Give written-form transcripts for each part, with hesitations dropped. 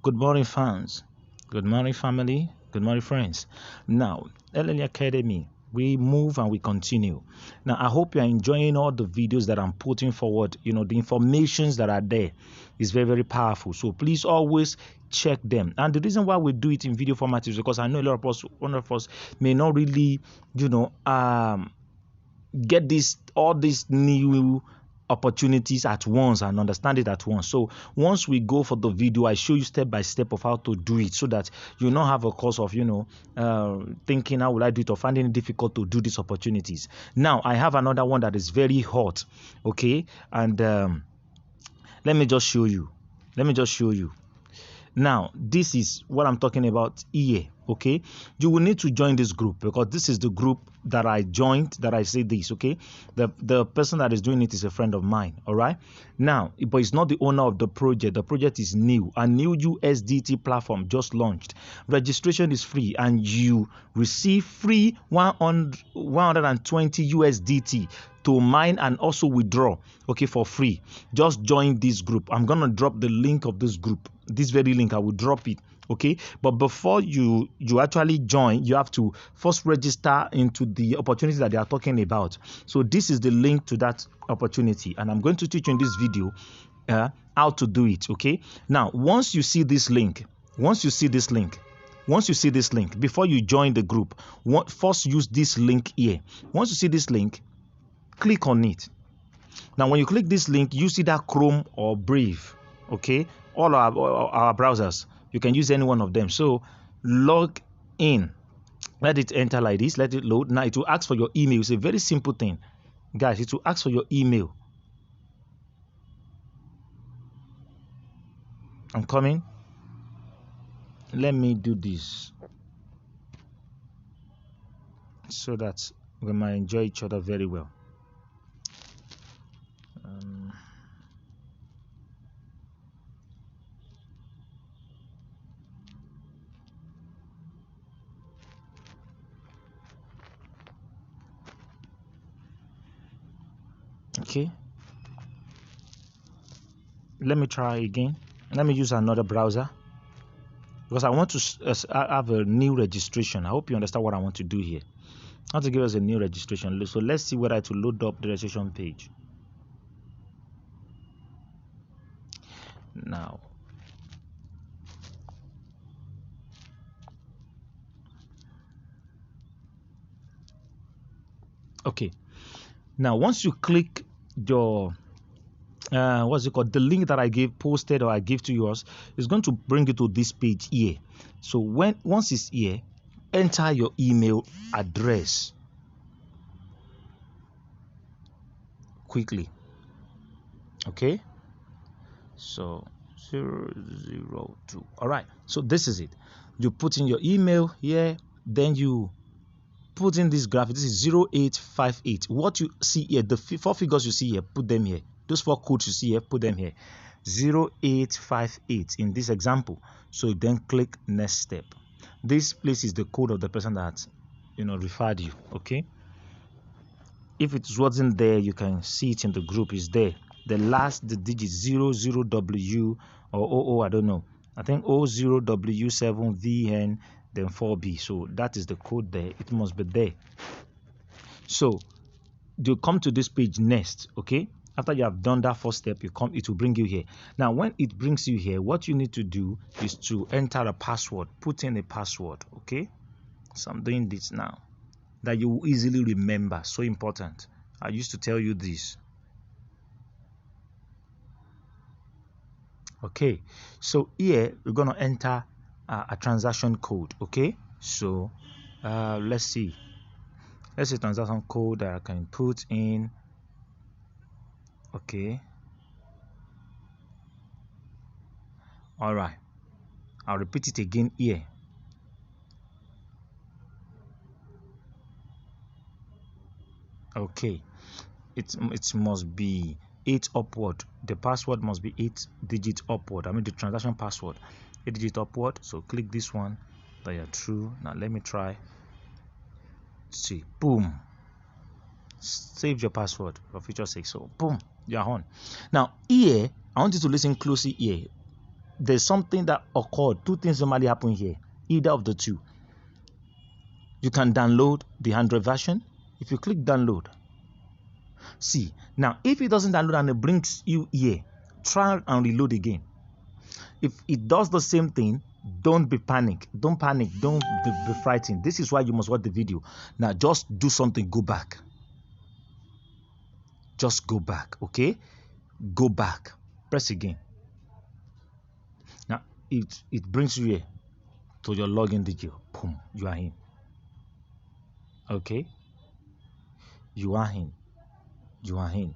Good morning, fans. Good morning, family. Good morning, friends. Now, 𝐿𝑚 Academy, we move and we continue. Now, I hope you are enjoying all the videos that I'm putting forward. You know, the informations that are there is very, very powerful. So please always check them. And the reason why we do it in video format is because I know one of us may not really, get all these new opportunities at once and understand it at once. So once we go for the video, I show you step by step of how to do it so that you not have a cause of thinking how will I do it or finding it difficult to do these opportunities. Now I have another one that is very hot, okay, and let me just show you. Now, this is what I'm talking about here, okay? You will need to join this group because this is the group that I joined, that I say this, okay? The person that is doing it is a friend of mine, all right? Now, but it's not the owner of the project. The project is new. A new USDT platform just launched. Registration is free and you receive free 120 USDT to mine and also withdraw, okay, for free. Just join this group. I'm going to drop the link of this group. This very link, I will drop it, okay? But before you actually join, you have to first register into the opportunity that they are talking about. So this is the link to that opportunity, and I'm going to teach you in this video how to do it, okay? Now, once you see this link, before you join the group, first use this link here. Once you see this link, click on it. Now, when you click this link, you see that Chrome or Brave, okay? All our browsers, you can use any one of them. So log in, let it enter like this, let it load. Now it will ask for your email. It's a very simple thing, guys. It will ask for your email. I'm coming. Let me do this so that we might enjoy each other very well. Okay, let me try again. Let me use another browser because I want to have a new registration. I hope you understand what I want to do here. I want to give us a new registration. So let's see whether to load up the registration page. Now, okay. Now, once you click your the link that I posted or I gave to yours, is going to bring you to this page here. So once it's here, enter your email address quickly. Okay, so 002. All right, so this is it. You put in your email here, then you put in this graphic. This is 0858. What you see here, the 4 figures you see here, put them here. Those 4 codes you see here, put them here. 0858 in this example. So then click next step. This place is the code of the person that referred you, okay? If it wasn't there, you can see it in the group. Is there. The digit 00W or 00, I don't know. I think 00W7VN then 4B. So that is the code there. It must be there. So you come to this page next, okay? After you have done that first step, it will bring you here. Now, when it brings you here, what you need to do is to enter a password. Put in a password, okay? So I'm doing this now, that you will easily remember. So important. I used to tell you this. Okay, so here we're going to enter a transaction code, okay? So let's see transaction code that I can put in. Okay, all right, I'll repeat it again here. Okay, it must be 8 upward. The password must be 8 digits upward. I mean the transaction password 8 digits upward. So click this one that you're true. Now let me try. See, boom, save your password for future sake. So boom, you're on. Now here I want you to listen closely here. there's something that occurred. Two things normally happen here, either of the two. You can download the Android version. If you click download, see, now if it doesn't download and it brings you here, try and reload again. If it does the same thing, don't be panic. Don't panic. Don't be frightened. This is why you must watch the video. Now just do something. Go back. Just go back. Okay? Go back. Press again. Now it brings you here to your login detail. Boom. You are in. Okay? You are in. You are in.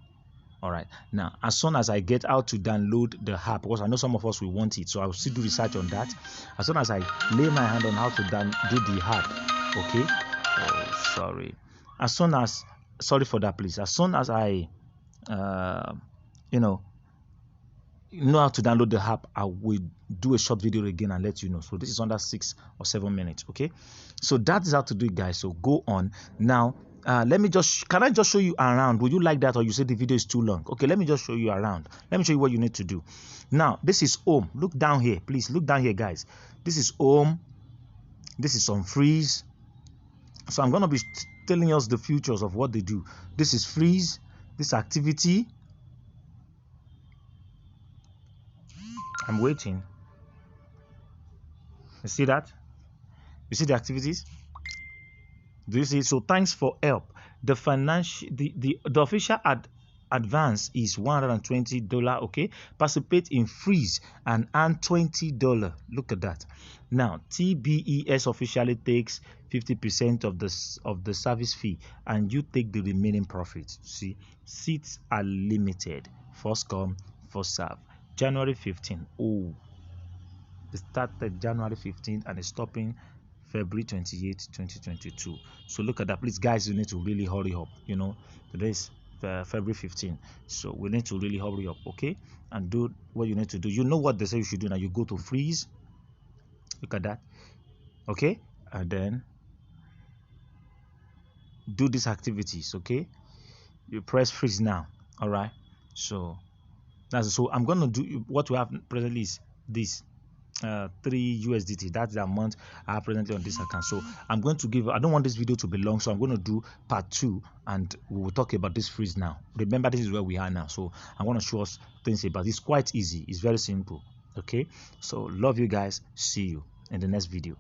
All right. Now, as soon as I get out to download the app, because I know some of us will want it, so I'll still do research on that. As soon as I lay my hand on how to do the app, okay? Oh, sorry. As soon as, sorry for that, please. As soon as I, know how to download the app, I will do a short video again and let you know. So this is under 6 or 7 minutes, okay? So that is how to do it, guys. So go on now. Can I just show you around? Would you like that, or you say the video is too long? Okay, let me just show you around. Let me show you what you need to do. Now, this is home. Look down here, please. Look down here, guys. This is home. This is on freeze. So I'm going to be telling us the features of what they do. This is freeze. This activity. I'm waiting. You see that? You see the activities? Do you see? So thanks for help. The official advance is $120. Okay, participate in freeze and earn $20. Look at that. Now TBES officially takes 50% of the service fee, and you take the remaining profit. See, seats are limited. First come, first serve. January 15. Oh, it started January 15 and it's stopping February 28, 2022. So look at that. Please, guys, you need to really hurry up. Today is February 15. So we need to really hurry up, okay? And do what you need to do. You know what they say you should do now. You go to freeze. Look at that. Okay? And then do these activities, okay? You press freeze now. All right? So I'm going to do what we have presently is this. 3 USDT. That's the amount I have presently on this account. So I'm going to I don't want this video to be long, so I'm going to do part 2 and we will talk about this freeze now. Remember, this is where we are now, so I want to show us things about it's quite easy. It's very simple. Okay, so love you guys. See you in the next video.